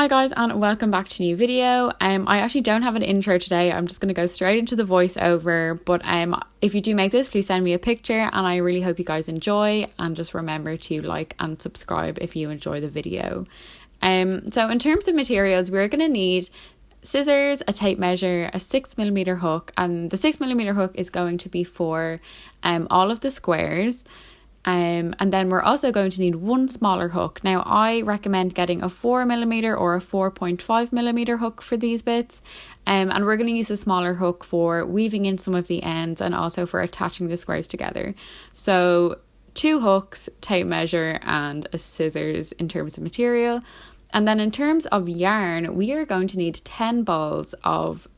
Hi guys, and welcome back to a new video. I actually don't have an intro today. I'm just going to go straight into the voiceover, but if you do make this, please send me a picture, and I really hope you guys enjoy, and just remember to like and subscribe if you enjoy the video. So in terms of materials, we're going to need scissors, a tape measure, a 6mm hook, and the 6mm hook is going to be for all of the squares. And then we're also going to need one smaller hook. Now, I recommend getting a 4mm or a 4.5mm hook for these bits. And we're going to use a smaller hook for weaving in some of the ends and also for attaching the squares together. So 2 hooks, tape measure, and a scissors in terms of material. And then in terms of yarn, we are going to need 10 balls of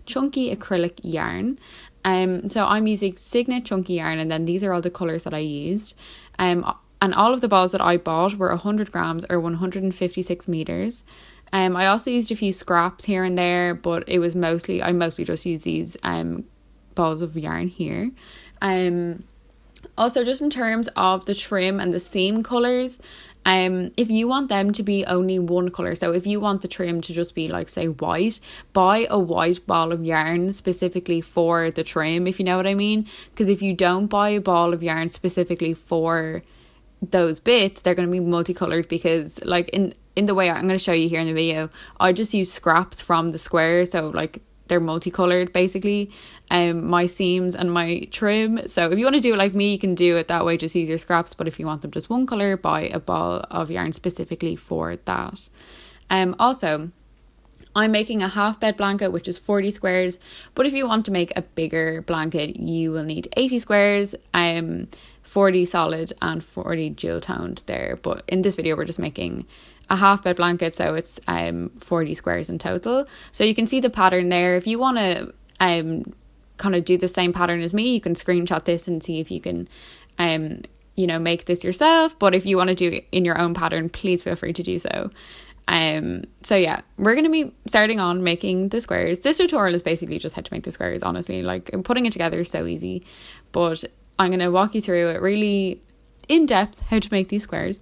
chunky acrylic yarn. So I'm using Signet chunky yarn, and then these are all the colours that I used. And all of the balls that I bought were 100 grams or 156 meters. I also used a few scraps here and there, but I mostly just use these balls of yarn here. Also, just in terms of the trim and the seam colours, if you want them to be only one colour, so if you want the trim to just be like, say, white, buy a white ball of yarn specifically for the trim, if you know what I mean. Because if you don't buy a ball of yarn specifically for those bits, they're going to be multicoloured, because like in the way I'm going to show you here in the video, I just use scraps from the square, so like they're multicolored basically, my seams and my trim. So if you want to do it like me, you can do it that way, just use your scraps. But if you want them just one colour, buy a ball of yarn specifically for that. Also, I'm making a half bed blanket, which is 40 squares, but if you want to make a bigger blanket, you will need 80 squares, 40 solid and 40 dual toned there. But in this video, we're just making a half bed blanket, so it's 40 squares in total. So you can see the pattern there. If you want to kind of do the same pattern as me, you can screenshot this and see if you can make this yourself. But if you want to do it in your own pattern, please feel free to do so. So yeah, we're going to be starting on making the squares. This tutorial is basically just how to make the squares, honestly. Like, putting it together is so easy, but I'm going to walk you through it really in depth how to make these squares.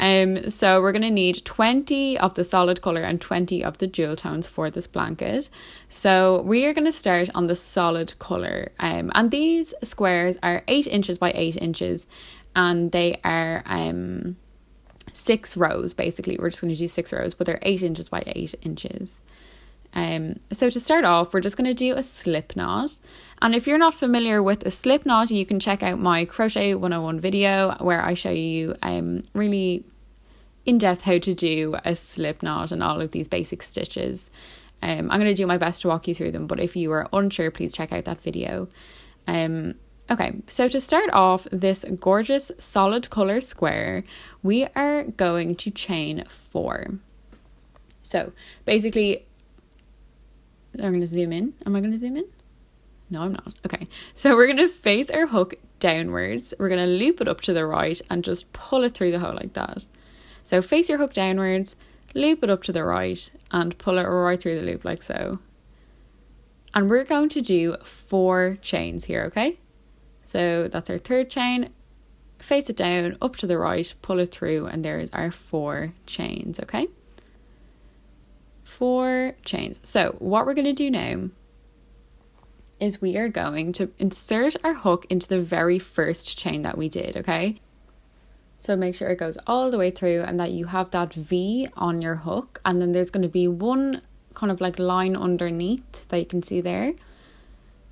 So we're going to need 20 of the solid colour and 20 of the dual tones for this blanket. So we are going to start on the solid colour. And these squares are 8 inches by 8 inches, and they are 6 rows basically. We're just going to do 6 rows, but they're 8 inches by 8 inches. So to start off, we're just going to do a slip knot. And if you're not familiar with a slip knot, you can check out my Crochet 101 video where I show you really in depth how to do a slip knot and all of these basic stitches. I'm going to do my best to walk you through them, but if you are unsure, please check out that video. Okay, so to start off this gorgeous solid colour square, we are going to chain 4. So basically, I'm going to zoom in. Am I going to zoom in? No, I'm not. Okay, so we're going to face our hook downwards. We're going to loop it up to the right and just pull it through the hole like that. So face your hook downwards, loop it up to the right, and pull it right through the loop like so. And we're going to do 4 chains here, okay? So that's our 3rd chain. Face it down, up to the right, pull it through, and there's our 4 chains, okay? 4 chains. So what we're going to do now is we are going to insert our hook into the very first chain that we did, okay? So make sure it goes all the way through and that you have that V on your hook, and then there's going to be one kind of like line underneath that you can see there,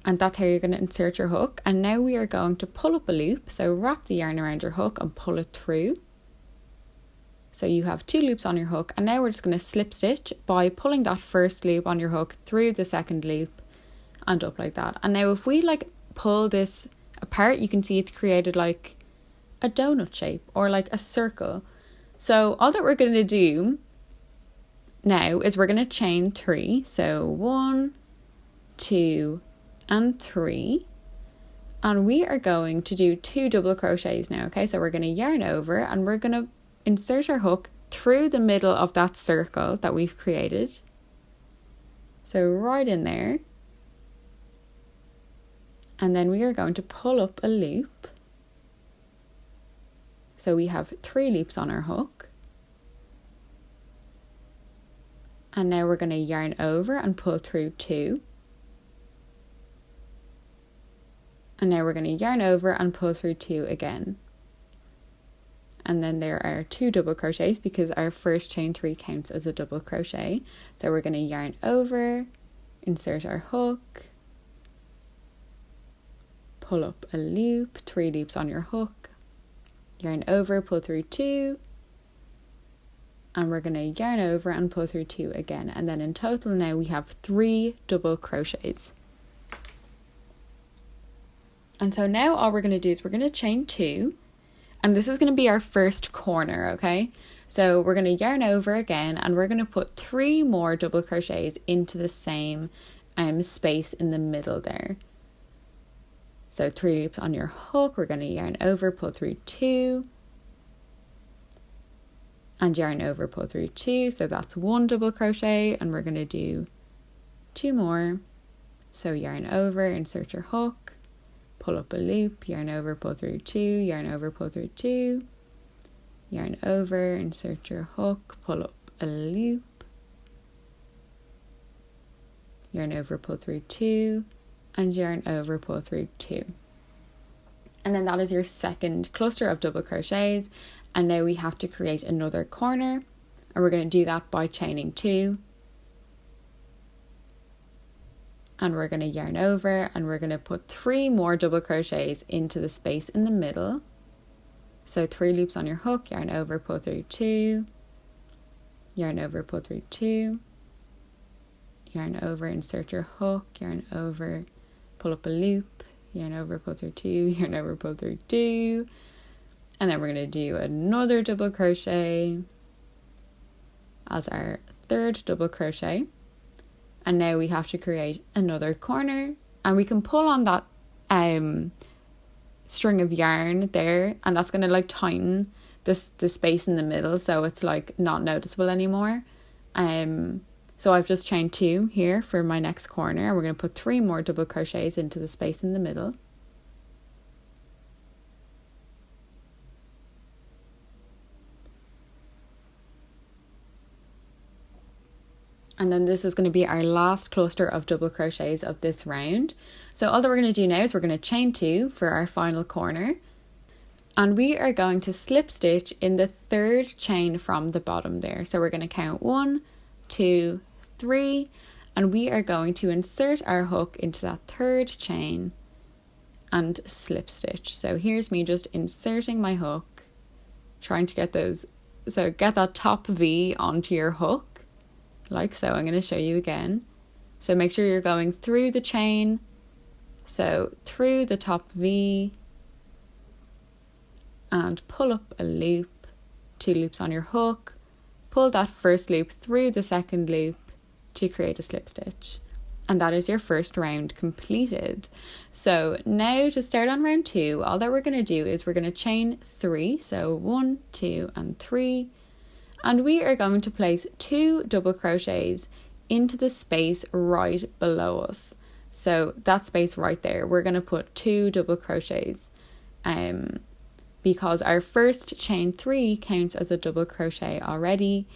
and that's how you're going to insert your hook. And now we are going to pull up a loop, so wrap the yarn around your hook and pull it through. So you have 2 loops on your hook, and now we're just going to slip stitch by pulling that first loop on your hook through the second loop and up like that. And now if we like pull this apart, you can see it's created like a donut shape or like a circle. So all that we're going to do now is we're going to chain 3. So 1, 2 and 3, and we are going to do 2 double crochets now. Okay, so we're going to yarn over and we're going to insert our hook through the middle of that circle that we've created, so right in there, and then we are going to pull up a loop. So we have 3 loops on our hook, And now we're going to yarn over and pull through 2. And now we're going to yarn over and pull through 2 again. And then there are 2 double crochets because our first chain 3 counts as a double crochet. So we're going to yarn over, insert our hook, pull up a loop, 3 loops on your hook, yarn over, pull through 2, and we're going to yarn over and pull through 2 again. And then in total now we have 3 double crochets. And so now all we're going to do is we're going to chain 2, and this is going to be our first corner, okay? So we're going to yarn over again, and we're going to put 3 more double crochets into the same space in the middle there. So 3 loops on your hook, we're going to yarn over, pull through 2, and yarn over, pull through 2, so that's 1 double crochet, and we're going to do 2 more. So yarn over, insert your hook, pull up a loop, yarn over, pull through 2, yarn over, pull through 2, yarn over, insert your hook, pull up a loop, yarn over, pull through 2, and yarn over, pull through 2. And then that is your second cluster of double crochets. And now we have to create another corner, and we're going to do that by chaining 2. And we're going to yarn over, and we're going to put 3 more double crochets into the space in the middle. So 3 loops on your hook, yarn over, pull through 2, yarn over, pull through 2, yarn over, insert your hook, yarn over, pull up a loop, yarn over, pull through 2, yarn over, pull through 2, and then we're going to do another double crochet as our third double crochet. And now we have to create another corner, and we can pull on that string of yarn there, and that's going to like tighten the space in the middle so it's like not noticeable anymore. So I've just chained 2 here for my next corner, and we're going to put 3 more double crochets into the space in the middle. And then this is going to be our last cluster of double crochets of this round. So all that we're going to do now is we're going to chain 2 for our final corner. And we are going to slip stitch in the 3rd chain from the bottom there. So we're going to count 1, 2, 3. And we are going to insert our hook into that 3rd chain and slip stitch. So here's me just inserting my hook, trying to get those, so get that top V onto your hook. Like so. I'm going to show you again. So make sure you're going through the chain, so through the top V, and pull up a loop, 2 loops on your hook, pull that first loop through the second loop to create a slip stitch. And that is your first round completed. So now to start on round 2, all that we're going to do is we're going to chain 3, so 1, 2 and 3. And we are going to place 2 double crochets into the space right below us. So that space right there, we're going to put 2 double crochets because our first chain 3 counts as a double crochet already.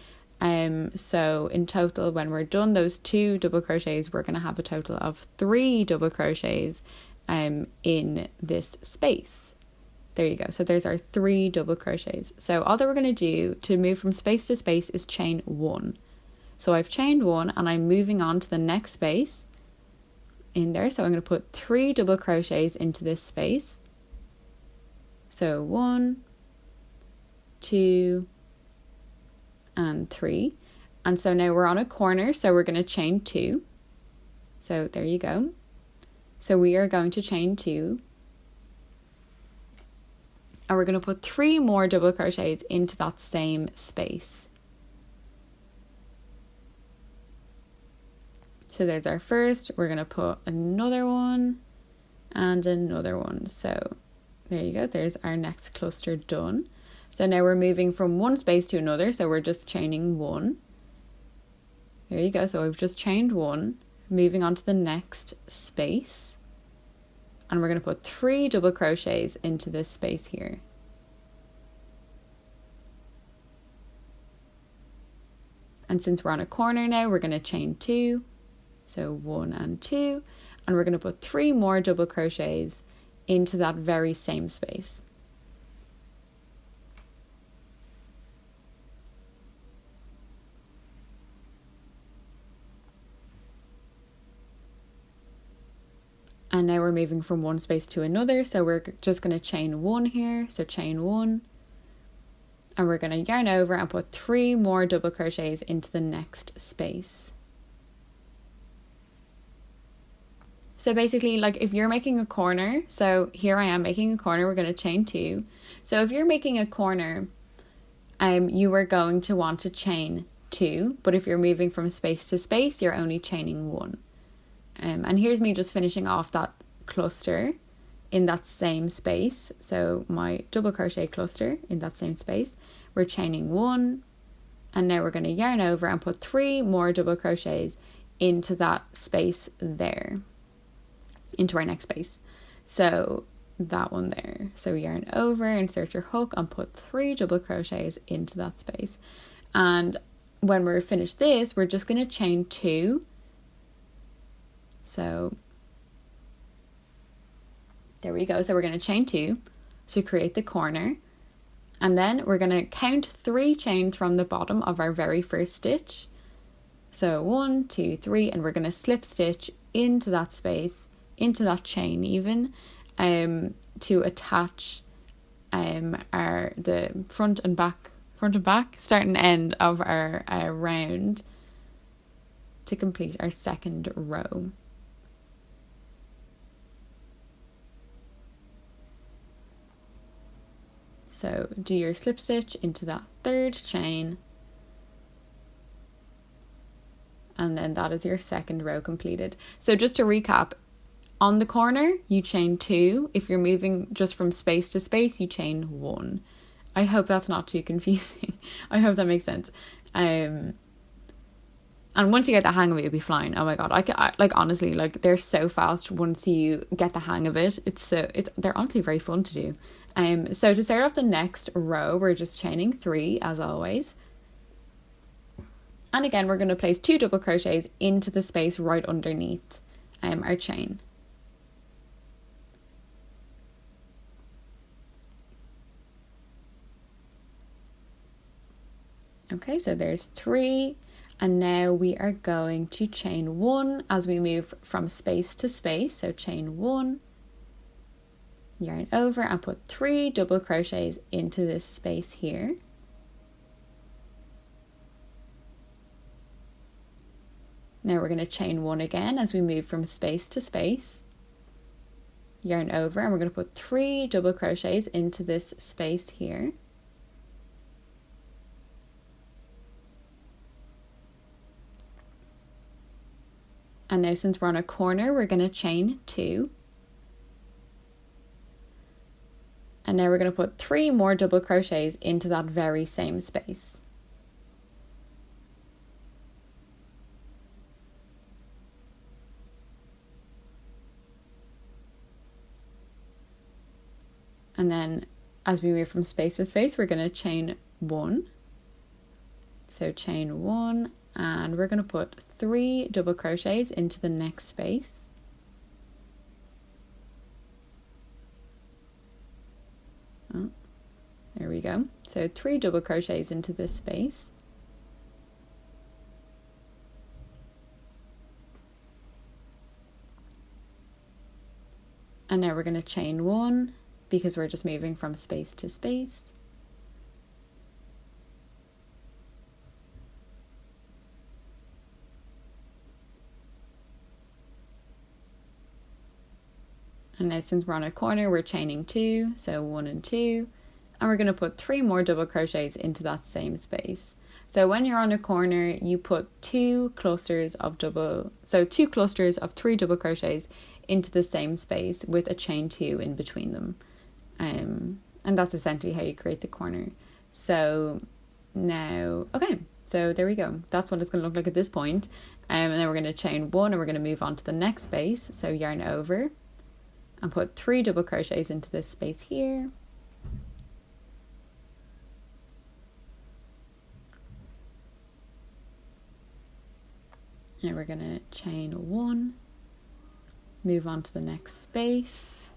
So in total, when we're done those 2 double crochets, we're going to have a total of 3 double crochets in this space. There you go. So there's our 3 double crochets. So all that we're going to do to move from space to space is chain 1. So I've chained 1 and I'm moving on to the next space in there. So I'm going to put 3 double crochets into this space. So 1, 2, and 3. And so now we're on a corner, so we're going to chain 2. So there you go. So we are going to chain 2. And we're going to put 3 more double crochets into that same space. So there's our first. We're going to put another one and another one. So there you go. There's our next cluster done. So now we're moving from one space to another. So we're just chaining 1. There you go. So we've just chained 1, moving on to the next space. And we're going to put 3 double crochets into this space here. And since we're on a corner now, we're going to chain 2. So 1 and 2. And we're going to put 3 more double crochets into that very same space. And now we're moving from one space to another, so we're just going to chain 1 here, so chain 1, and we're going to yarn over and put 3 more double crochets into the next space. So basically, like if you're making a corner, so here I am making a corner, we're going to chain 2. So if you're making a corner, you are going to want to chain 2, but if you're moving from space to space, you're only chaining 1. And here's me just finishing off that cluster in that same space. So my double crochet cluster in that same space, we're chaining 1, and now we're going to yarn over and put 3 more double crochets into that space there, into our next space. So that one there. So yarn over, insert your hook, and put 3 double crochets into that space. And when we're finished this, we're just going to chain 2. So there we go. So we're going to chain 2 to create the corner. And then we're going to count 3 chains from the bottom of our very first stitch. So 1, 2, 3, and we're going to slip stitch into that space, into that chain even, to attach the front and back, start and end of our round to complete our second row. So do your slip stitch into that third chain, and then that is your second row completed. So just to recap, on the corner you chain 2. If you're moving just from space to space, you chain 1. I hope that's not too confusing. I hope that makes sense. And once you get the hang of it, you'll be flying. Oh my god, I like honestly, like they're so fast once you get the hang of it. They're honestly very fun to do. So to start off the next row, we're just chaining 3 as always. And again, we're going to place 2 double crochets into the space right underneath our chain. Okay, so there's 3. And now we are going to chain 1 as we move from space to space. So chain 1, yarn over and put 3 double crochets into this space here. Now we're going to chain 1 again as we move from space to space. Yarn over, and we're going to put 3 double crochets into this space here. And now since we're on a corner, we're going to chain 2. And now we're going to put 3 more double crochets into that very same space. And then as we move from space to space, we're going to chain 1. So chain 1, and we're going to put 3 double crochets into the next space. Oh, there we go. So 3 double crochets into this space. And now we're going to chain 1 because we're just moving from space to space. And now since we're on a corner, we're chaining 2, so 1 and 2, and we're going to put 3 more double crochets into that same space. So when you're on a corner, you put 2 clusters of 3 double crochets into the same space with a chain 2 in between them. And that's essentially how you create the corner. So now, okay, so there we go. That's what it's going to look like at this point. And then we're going to chain 1 and we're going to move on to the next space. So yarn over and put 3 double crochets into this space here. Now we're going to chain 1, move on to the next space,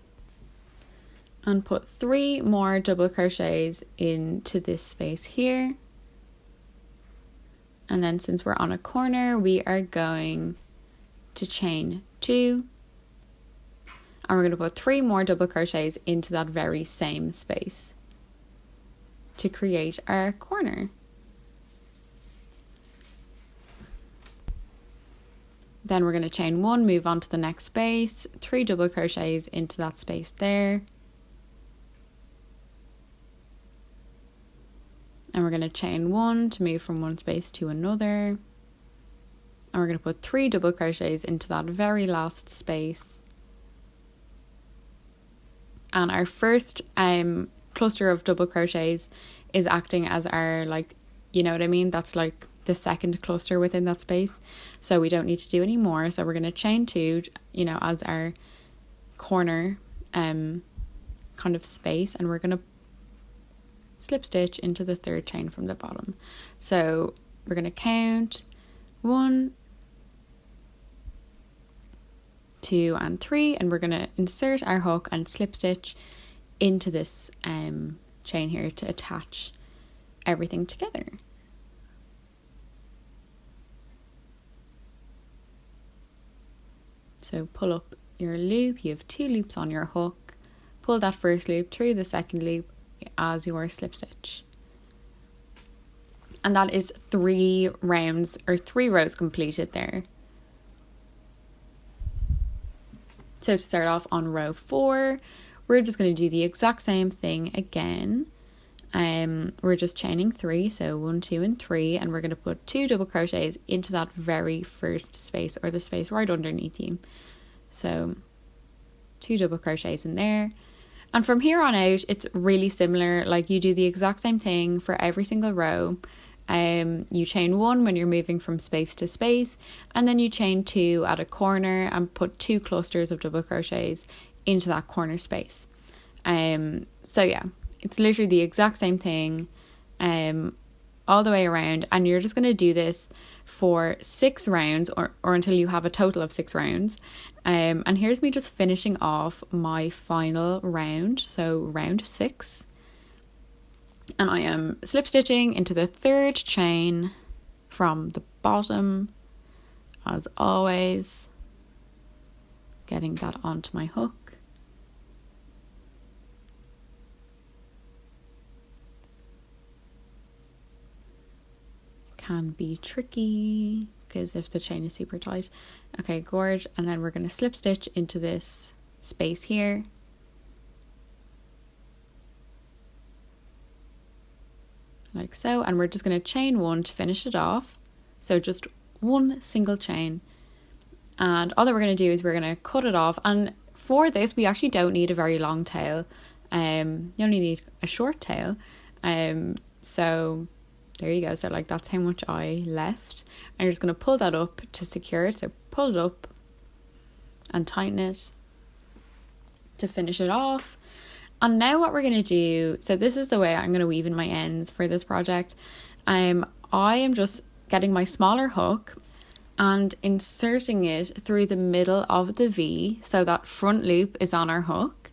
and put 3 more double crochets into this space here. And then since we're on a corner, we are going to chain 2, and we're going to put 3 more double crochets into that very same space to create our corner. Then we're going to chain 1, move on to the next space, 3 double crochets into that space there. And we're going to chain 1 to move from one space to another. And we're going to put 3 double crochets into that very last space. And our first cluster of double crochets is acting as our, like, you know what I mean? That's like the second cluster within that space. So we don't need to do any more. So we're going to chain 2, you know, as our corner kind of space. And we're going to slip stitch into the third chain from the bottom. So we're going to count 1, 2 and 3, and we're going to insert our hook and slip stitch into this chain here to attach everything together. So pull up your loop, you have 2 loops on your hook, pull that first loop through the second loop as your slip stitch. And that is 3 rounds or 3 rows completed there. So to start off on row 4, we're just going to do the exact same thing again. We're just chaining 3, so 1, 2 and 3, and we're going to put 2 double crochets into that very first space, or the space right underneath you. So 2 double crochets in there. And from here on out, it's really similar. Like, you do the exact same thing for every single row. You chain 1 when you're moving from space to space, and then you chain 2 at a corner and put 2 clusters of double crochets into that corner space. So yeah, it's literally the exact same thing all the way around, and you're just going to do this for 6 rounds or until you have a total of 6 rounds. And here's me just finishing off my final round, so round 6. And I am slip stitching into the third chain from the bottom, as always, getting that onto my hook. Can be tricky because if the chain is super tight. Okay, gorge. And then we're going to slip stitch into this space here. Like so. And we're just going to chain 1 to finish it off. So just 1 single chain. And all that we're going to do is we're going to cut it off. And for this, we actually don't need a very long tail. You only need a short tail. So there you go. So like that's how much I left. And you're just going to pull that up to secure it. So pull it up and tighten it to finish it off. And now what we're going to do, so this is the way I'm going to weave in my ends for this project. I am just getting my smaller hook and inserting it through the middle of the V so that front loop is on our hook.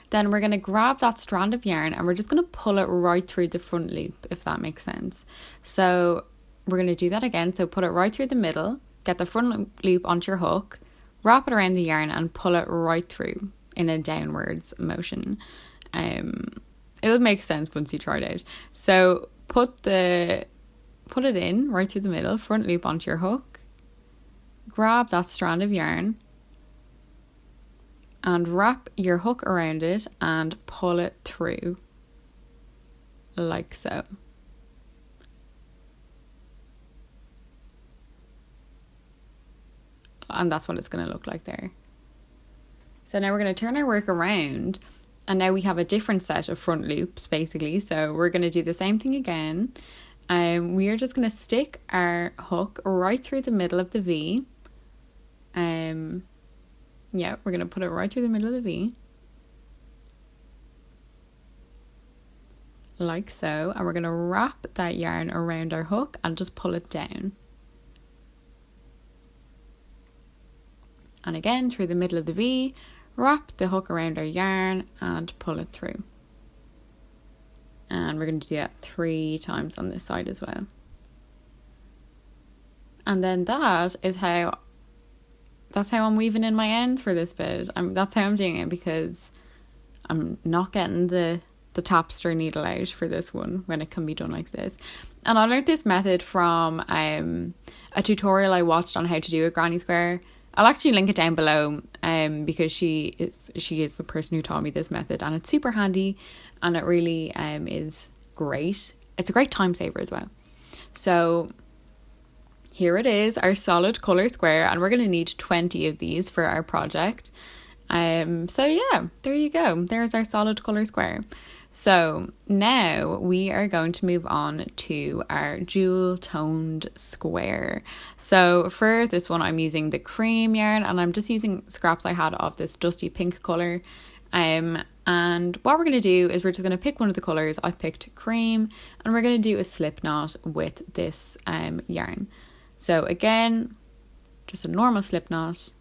Then we're going to grab that strand of yarn and we're just going to pull it right through the front loop, if that makes sense. So we're going to do that again. So put it right through the middle, get the front loop onto your hook, wrap it around the yarn and pull it right through in a downwards motion. It'll make sense once you try it out. So put it in right through the middle, front loop onto your hook, grab that strand of yarn and wrap your hook around it and pull it through like so. And that's what it's going to look like there. So now we're going to turn our work around and now we have a different set of front loops basically. So we're going to do the same thing again. We are just going to stick our hook right through the middle of the V. Yeah, we're going to put it right through the middle of the V. Like so. And we're going to wrap that yarn around our hook and just pull it down. And again, through the middle of the V, wrap the hook around our yarn and pull it through. And we're going to do that 3 times on this side as well. And then that's how I'm weaving in my ends for this bit. That's how I'm doing it, because I'm not getting the tapestry needle out for this one when it can be done like this. And I learned this method from a tutorial I watched on how to do a granny square. I'll actually link it down below because she is the person who taught me this method, and it's super handy, and it really is great. It's a great time saver as well. So here it is, our solid colour square, and we're going to need 20 of these for our project. So yeah, there you go. There's our solid colour square. So now we are going to move on to our jewel toned square. So for this one, I'm using the cream yarn, and I'm just using scraps I had of this dusty pink colour. And what we're going to do is we're just going to pick one of the colours. I picked cream, and we're going to do a slip knot with this yarn. So again, just a normal slip knot,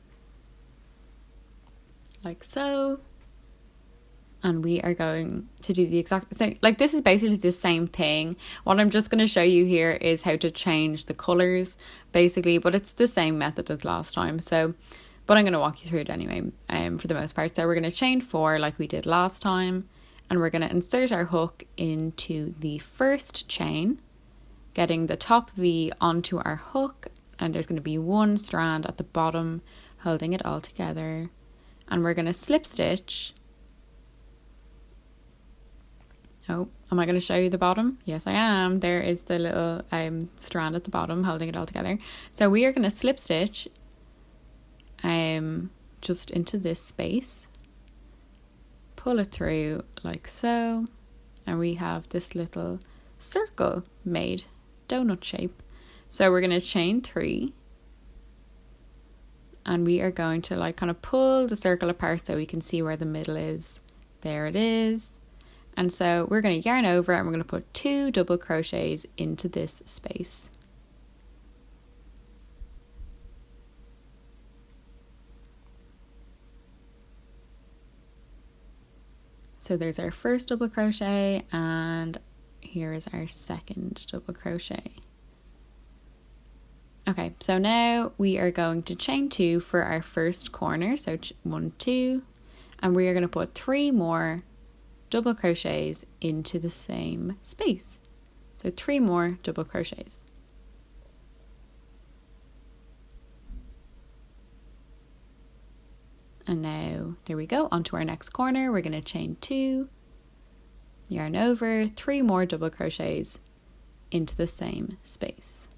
like so. And we are going to do the exact same. Like, this is basically the same thing. What I'm just going to show you here is how to change the colours, basically. But it's the same method as last time. So, but I'm going to walk you through it anyway, for the most part. So we're going to chain 4 like we did last time. And we're going to insert our hook into the first chain, getting the top V onto our hook. And there's going to be 1 strand at the bottom, holding it all together. And we're going to slip stitch. Oh, am I going to show you the bottom? Yes, I am. There is the little strand at the bottom holding it all together. So we are going to slip stitch just into this space. Pull it through like so. And we have this little circle made, donut shape. So we're going to chain 3. And we are going to like kind of pull the circle apart so we can see where the middle is. There it is. And so we're going to yarn over, and we're going to put 2 double crochets into this space. So there's our first double crochet, and here is our second double crochet. Okay, so now we are going to chain 2 for our first corner. So 1, 2, and we are going to put 3 more double crochets into the same space. So 3 more double crochets. And now there we go, onto our next corner. We're going to chain 2, yarn over, 3 more double crochets into the same space.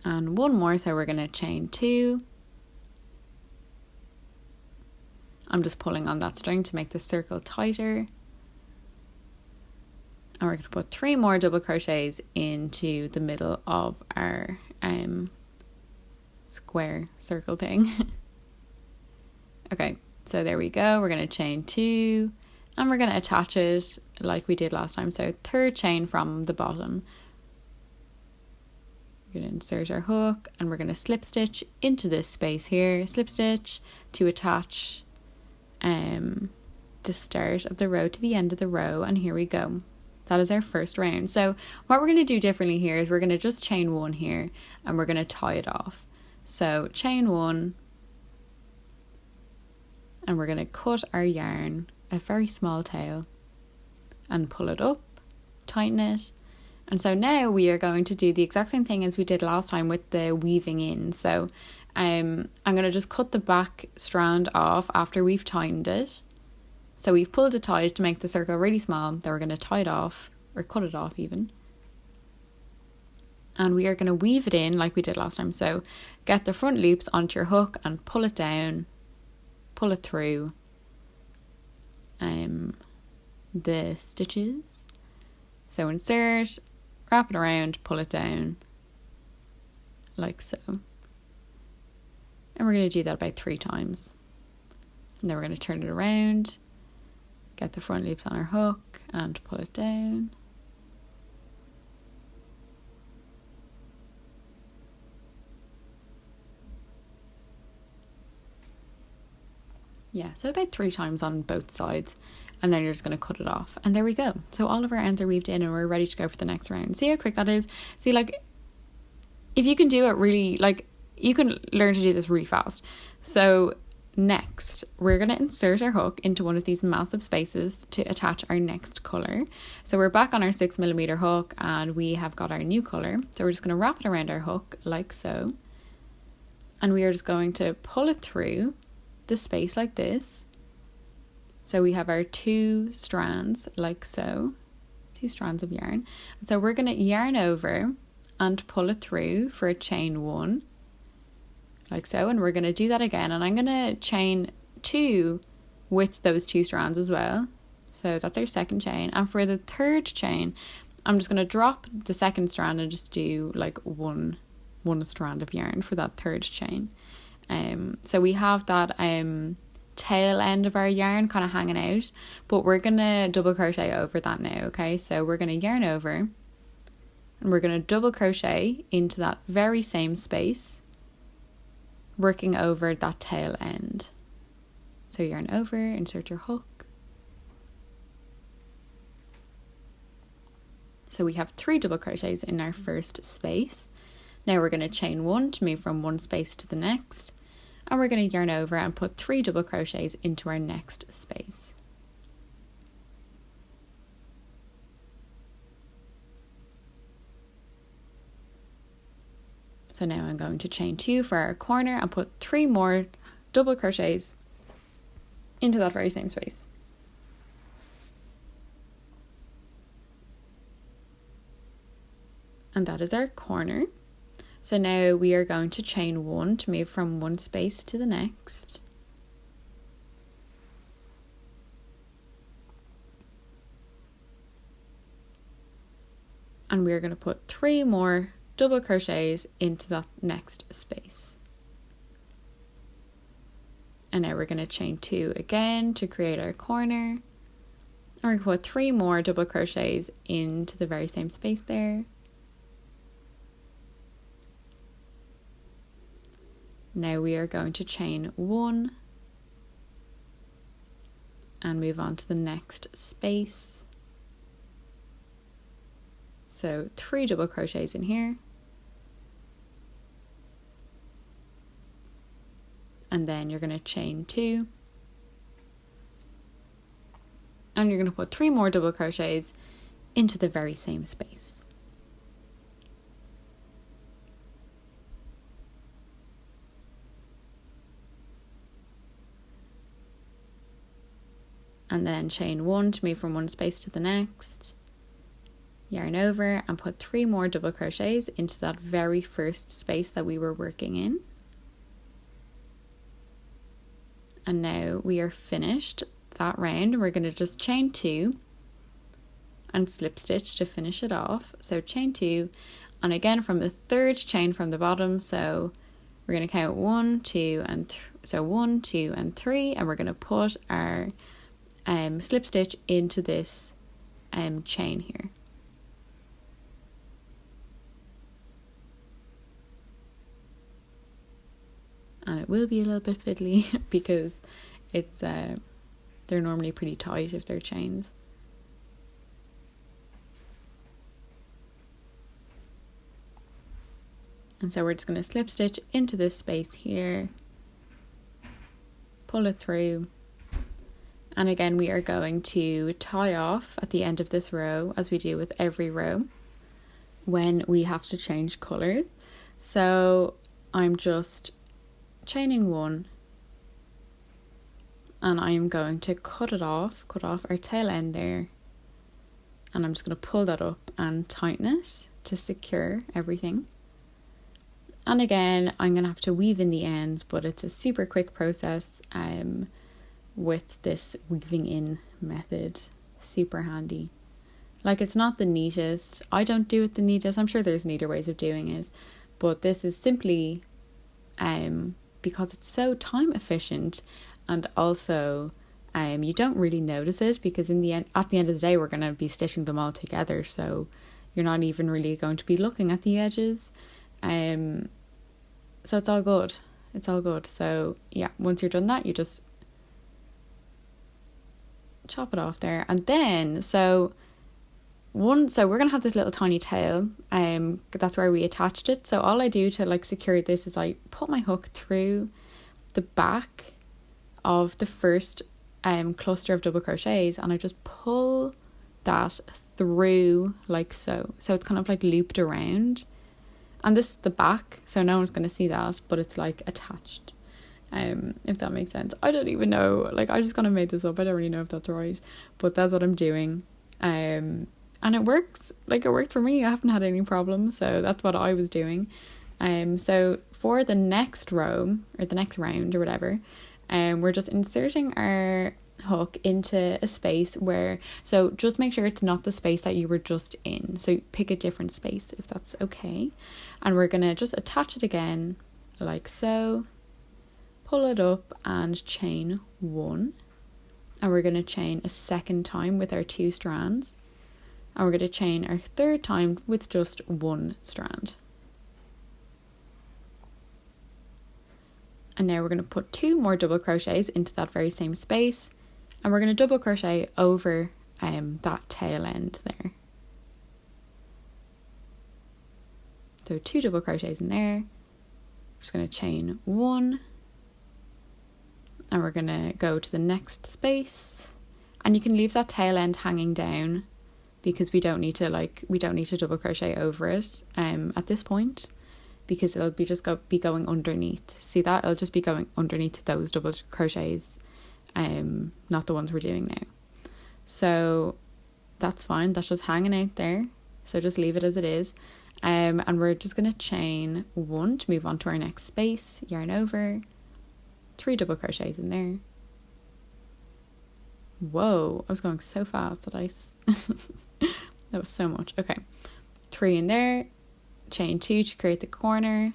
And 1 more, so we're going to chain 2. I'm just pulling on that string to make the circle tighter. And we're going to put 3 more double crochets into the middle of our square circle thing. Okay, so there we go. We're going to chain 2, and we're going to attach it like we did last time. So 3rd chain from the bottom. We're going to insert our hook, and we're going to slip stitch into this space here, slip stitch to attach the start of the row to the end of the row, and here we go. That is our first round. So what we're going to do differently here is we're going to just chain 1 here, and we're going to tie it off. So chain 1, and we're going to cut our yarn a very small tail and pull it up, tighten it. And so now we are going to do the exact same thing as we did last time with the weaving in. So I'm going to just cut the back strand off after we've tightened it. So we've pulled it tight to make the circle really small. Then we're going to tie it off, or cut it off even. And we are going to weave it in like we did last time. So get the front loops onto your hook and pull it down, pull it through the stitches. So insert, wrap it around, pull it down, like so. And we're going to do that about 3 times. And then we're going to turn it around, get the front loops on our hook and pull it down. Yeah, so about 3 times on both sides, and then you're just going to cut it off, and there we go. So all of our ends are weaved in and we're ready to go for the next round. See how quick that is? See, like, if you can do it really, like, you can learn to do this really fast. So next, we're going to insert our hook into one of these massive spaces to attach our next colour. So we're back on our 6mm hook and we have got our new colour. So we're just going to wrap it around our hook like so. And we are just going to pull it through the space like this. So we have our 2 strands like so, 2 strands of yarn. And so we're going to yarn over and pull it through for a chain 1 like so, and we're going to do that again, and I'm going to chain 2 with those 2 strands as well. So that's our second chain, and for the third chain I'm just going to drop the second strand and just do like one strand of yarn for that third chain. So we have that tail end of our yarn kind of hanging out, but we're going to double crochet over that now. Okay, so we're going to yarn over and we're going to double crochet into that very same space, working over that tail end. So yarn over, insert your hook. So we have 3 double crochets in our first space. Now we're going to chain 1 to move from one space to the next, and we're going to yarn over and put 3 double crochets into our next space. So now I'm going to chain 2 for our corner and put 3 more double crochets into that very same space. And that is our corner. So now we are going to chain 1 to move from one space to the next. And we are going to put 3 more double crochets into that next space. And now we're going to chain 2 again to create our corner. And we're going to put 3 more double crochets into the very same space there. Now we are going to chain 1 and move on to the next space. So 3 double crochets in here. And then you're going to chain 2. And you're going to put 3 more double crochets into the very same space. And then chain 1 to move from one space to the next. Yarn over and put 3 more double crochets into that very first space that we were working in. And now we are finished that round. We're going to just chain 2 and slip stitch to finish it off. So chain 2, and again from the third chain from the bottom. So we're going to count 1, 2, and 1, 2, and 3, and we're going to put our slip stitch into this chain here. And it will be a little bit fiddly because it's they're normally pretty tight if they're chains. And so we're just going to slip stitch into this space here, pull it through, and again we are going to tie off at the end of this row as we do with every row when we have to change colours. So I'm just chaining 1 and I'm going to cut off our tail end there, and I'm just going to pull that up and tighten it to secure everything. And again I'm going to have to weave in the end, but it's a super quick process with this weaving in method. Super handy. Like, it's not the neatest, I don't do it the neatest, I'm sure there's neater ways of doing it, but this is simply because it's so time efficient and also You don't really notice it because at the end of the day, we're going to be stitching them all together. So you're not even really going to be looking at the edges. So it's all good. It's all good. So yeah, once you're done that, you just chop it off there. And then, so we're going to have this little tiny tail. That's where we attached it. So all I do to like secure this is I put my hook through the back of the first cluster of double crochets, and I just pull that through like so. So it's kind of like looped around, and this is the back, so no one's going to see that, but it's like attached, if that makes sense. I don't even know, like I just kind of made this up. I don't really know if that's right, but that's what I'm doing. And it works. Like it worked for me. I haven't had any problems, so that's what I was doing. So for the next row or the next round or whatever, we're just inserting our hook into a space where, so just make sure it's not the space that you were just in. So pick a different space if that's okay. And we're gonna just attach it again like so, pull it up and chain one, and we're gonna chain a second time with our 2 strands, and we're gonna chain our third time with just 1 strand. And now we're going to put 2 more double crochets into that very same space, and we're going to double crochet over that tail end there. So 2 double crochets in there. We're just going to chain 1, and we're going to go to the next space, and you can leave that tail end hanging down because we don't need to double crochet over it at this point, because it'll be going underneath. See that? It'll just be going underneath those double crochets, not the ones we're doing now. So that's fine. That's just hanging out there. So just leave it as it is. And we're just going to chain 1 to move on to our next space, yarn over, 3 double crochets in there. Whoa, I was going so fast that that was so much. Okay, 3 in there, chain 2 to create the corner,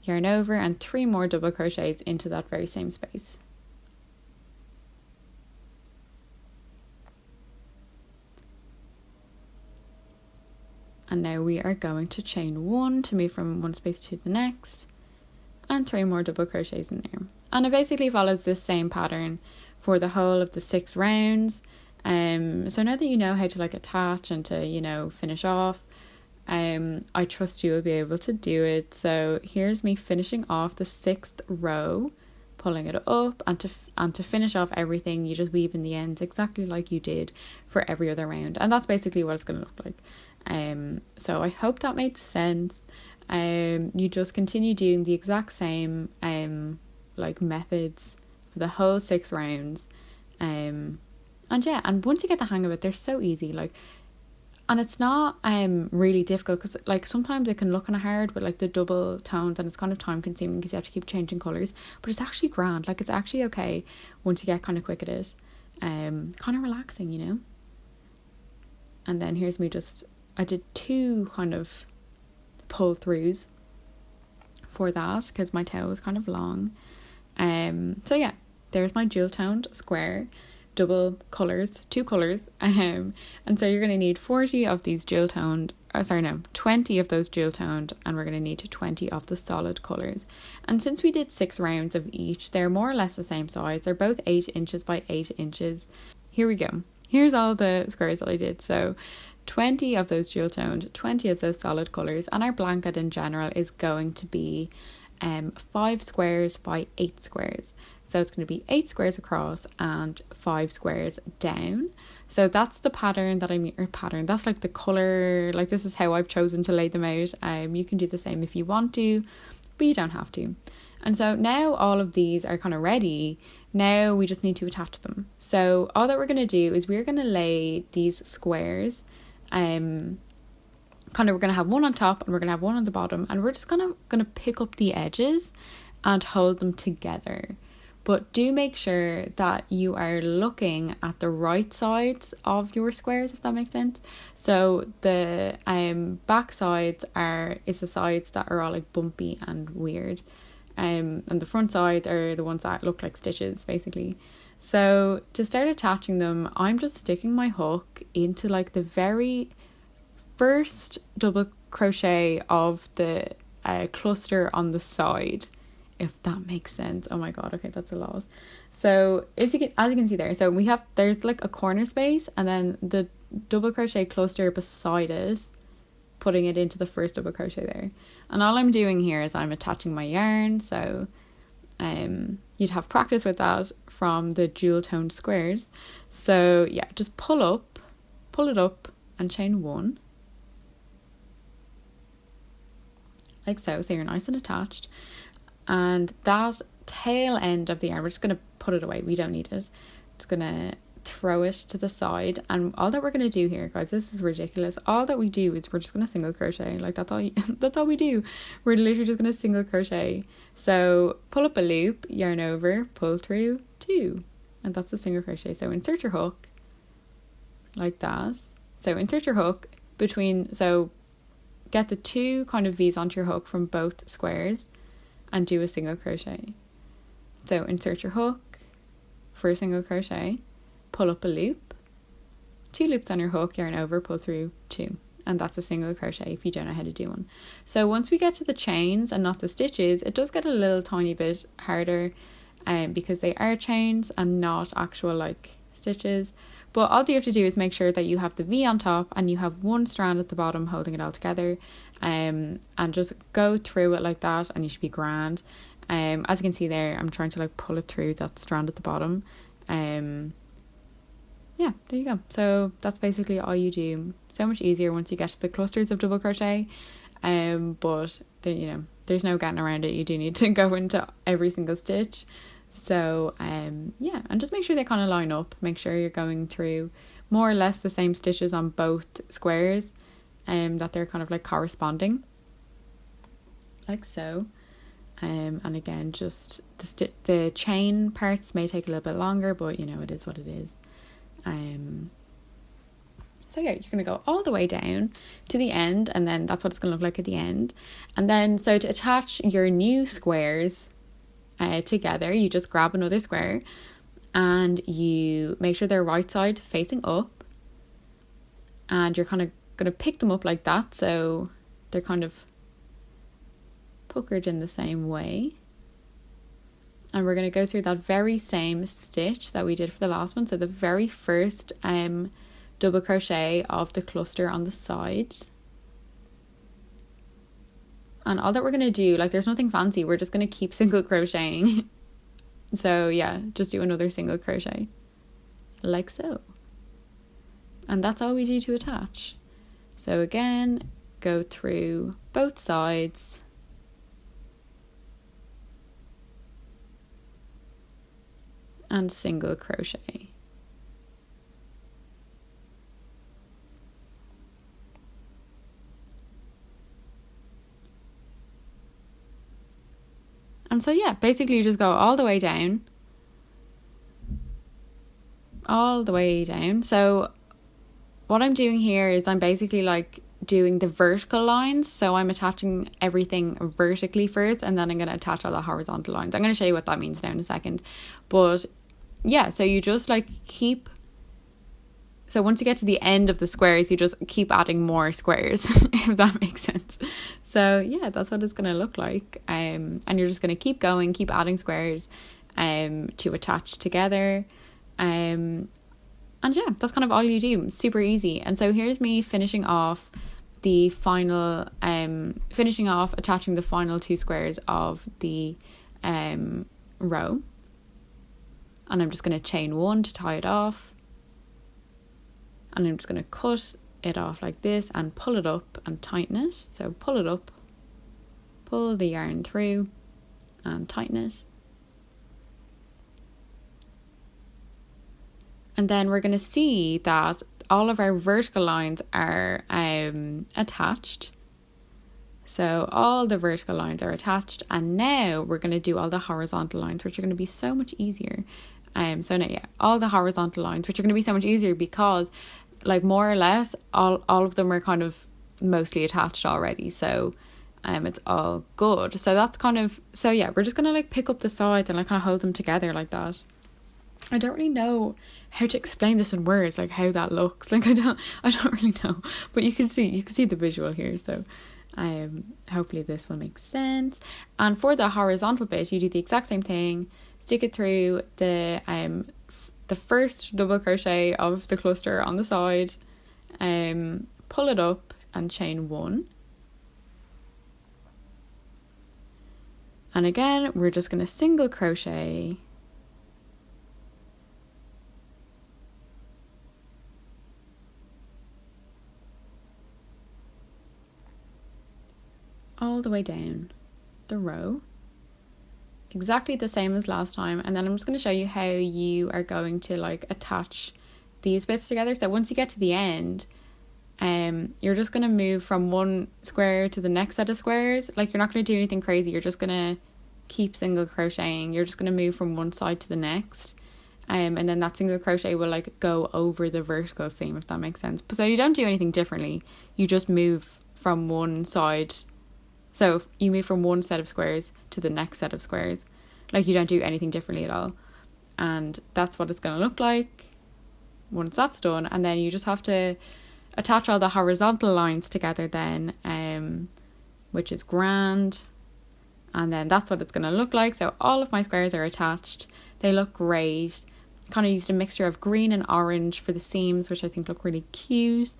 yarn over, and 3 more double crochets into that very same space. And now we are going to chain 1 to move from one space to the next, and 3 more double crochets in there. And it basically follows this same pattern for the whole of the 6 rounds. So now that you know how to like attach and to, finish off, I trust you will be able to do it. So here's me finishing off the 6th row, pulling it up, and to finish off everything, you just weave in the ends exactly like you did for every other round, and that's basically what it's going to look like. So I hope that made sense. You just continue doing the exact same like methods for the whole 6 rounds, and once you get the hang of it, they're so easy, like. And it's not really difficult, because like sometimes it can look kind of hard with like the double tones, and it's kind of time consuming because you have to keep changing colours, but it's actually grand. Like it's actually okay once you get kind of quick at it. Kind of relaxing, And then here's me I did 2 kind of pull throughs for that because my tail was kind of long. So yeah, there's my dual toned square, double colours, 2 colours, and so you're going to need 20 of those dual toned, and we're going to need 20 of the solid colours. And since we did 6 rounds of each, they're more or less the same size. They're both 8 inches by 8 inches. Here we go. Here's all the squares that I did. So 20 of those dual toned, 20 of those solid colours, and our blanket in general is going to be 5 squares by 8 squares. So it's going to be 8 squares across and 5 squares down. So that's the pattern that that's like the colour, like this is how I've chosen to lay them out. You can do the same if you want to, but you don't have to. And so now all of these are kind of ready. Now we just need to attach them. So all that we're going to do is we're going to lay these squares, we're going to have one on top and we're going to have one on the bottom, and we're just going to pick up the edges and hold them together. But do make sure that you are looking at the right sides of your squares, if that makes sense. So the back sides is the sides that are all like bumpy and weird, and the front sides are the ones that look like stitches basically. So to start attaching them, I'm just sticking my hook into like the very first double crochet of the cluster on the side, if that makes sense. Oh my god, okay, that's a lot. So as you can see there, so there's like a corner space and then the double crochet cluster beside it, putting it into the first double crochet there. And all I'm doing here is I'm attaching my yarn. So you'd have practice with that from the dual toned squares. So yeah, just pull it up and chain 1, like so you're nice and attached. And that tail end of the yarn, we're just going to put it away, we don't need it. Just going to throw it to the side, and all that we're going to do here, guys, this is ridiculous, all that we do is we're just going to single crochet. Like that's all we do. We're literally just going to single crochet. So pull up a loop, yarn over, pull through 2, and that's a single crochet. So insert your hook like that. So insert your hook so get the 2 kind of V's onto your hook from both squares and do a single crochet. So insert your hook for a single crochet, pull up a loop, 2 loops on your hook, yarn over, pull through 2, and that's a single crochet if you don't know how to do one. So once we get to the chains and not the stitches, it does get a little tiny bit harder because they are chains and not actual like stitches. But all you have to do is make sure that you have the V on top and you have 1 strand at the bottom holding it all together, and just go through it like that and you should be grand. As you can see there, I'm trying to like pull it through that strand at the bottom. Yeah, there you go. So that's basically all you do. So much easier once you get to the clusters of double crochet. But there's no getting around it. You do need to go into every single stitch. So yeah, and just make sure they kind of line up. Make sure you're going through more or less the same stitches on both squares, that they're kind of like corresponding, like so. And again, just the chain parts may take a little bit longer, but it is what it is. So yeah, you're going to go all the way down to the end, and then that's what it's going to look like at the end. And then so to attach your new squares together, you just grab another square and you make sure they're right side facing up, and you're kind of going to pick them up like that, so they're kind of puckered in the same way. And we're going to go through that very same stitch that we did for the last one, so the very first double crochet of the cluster on the side. And all that we're going to do, like there's nothing fancy, we're just going to keep single crocheting. So yeah, just do another single crochet like so, and that's all we do to attach. So again, go through both sides and single crochet. And so yeah, basically you just go all the way down. So what I'm doing here is I'm basically like doing the vertical lines. So I'm attaching everything vertically first, and then I'm going to attach all the horizontal lines. I'm going to show you what that means now in a second. But yeah, so you just like so once you get to the end of the squares, you just keep adding more squares, if that makes sense. So yeah, that's what it's going to look like. And you're just going to keep going, keep adding squares to attach together. And yeah, that's kind of all you do. Super easy. And so here's me finishing off attaching the final 2 squares of the row. And I'm just going to chain 1 to tie it off. And I'm just going to cut it off like this and pull it up and tighten it. So pull it up, pull the yarn through and tighten it. And then we're going to see that all of our vertical lines are attached. So all the vertical lines are attached, and now we're going to do all the horizontal lines, which are going to be so much easier. So now, yeah, all the horizontal lines, which are going to be so much easier because, like, more or less, all of them are kind of mostly attached already. So, it's all good. So that's kind of, so yeah, we're just going to like pick up the sides and like kind of hold them together like that. I don't really know how to explain this in words, like how that looks. Like I don't really know, but you can see the visual here. So hopefully this will make sense. And for the horizontal bit, you do the exact same thing. Stick it through the first double crochet of the cluster on the side, pull it up and chain 1. And again, we're just going to single crochet all the way down the row, exactly the same as last time. And then I'm just going to show you how you are going to like attach these bits together. So once you get to the end, you're just going to move from one square to the next set of squares. Like you're not going to do anything crazy, you're just going to keep single crocheting. You're just going to move from one side to the next, and then that single crochet will like go over the vertical seam, if that makes sense. So you don't do anything differently, you just move from one side. So you move from one set of squares to the next set of squares. Like you don't do anything differently at all. And that's what it's going to look like once that's done. And then you just have to attach all the horizontal lines together then, which is grand. And then that's what it's going to look like. So all of my squares are attached. They look great. Kind of used a mixture of green and orange for the seams, which I think look really cute.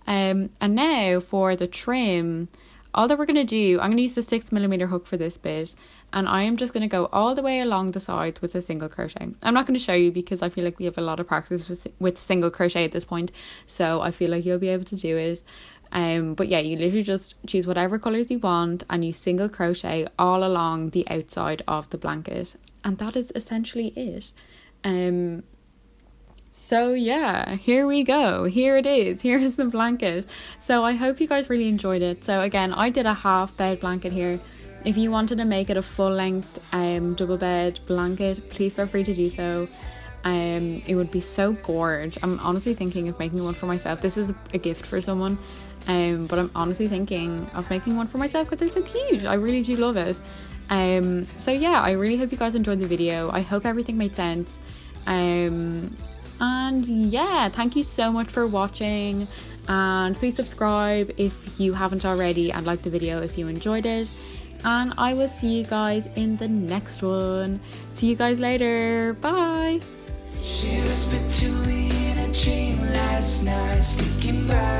And now for the trim, all that we're going to do, I'm going to use the 6mm hook for this bit, and I am just going to go all the way along the sides with a single crochet. I'm not going to show you because I feel like we have a lot of practice with single crochet at this point, so I feel like you'll be able to do it. But yeah, you literally just choose whatever colours you want and you single crochet all along the outside of the blanket, and that is essentially it. So yeah, here we go. Here it is. Here is the blanket. So I hope you guys really enjoyed it. So again, I did a half bed blanket here. If you wanted to make it a full length double bed blanket, please feel free to do so. It would be so gorgeous. I'm honestly thinking of making one for myself. This is a gift for someone, but I'm honestly thinking of making one for myself because they're so cute. I really do love it. So yeah, I really hope you guys enjoyed the video. I hope everything made sense. And yeah, thank you so much for watching, and please subscribe if you haven't already, and like the video if you enjoyed it, and I will see you guys in the next one. See you guys later. Bye. She whispered to me in a dream last night, sticking by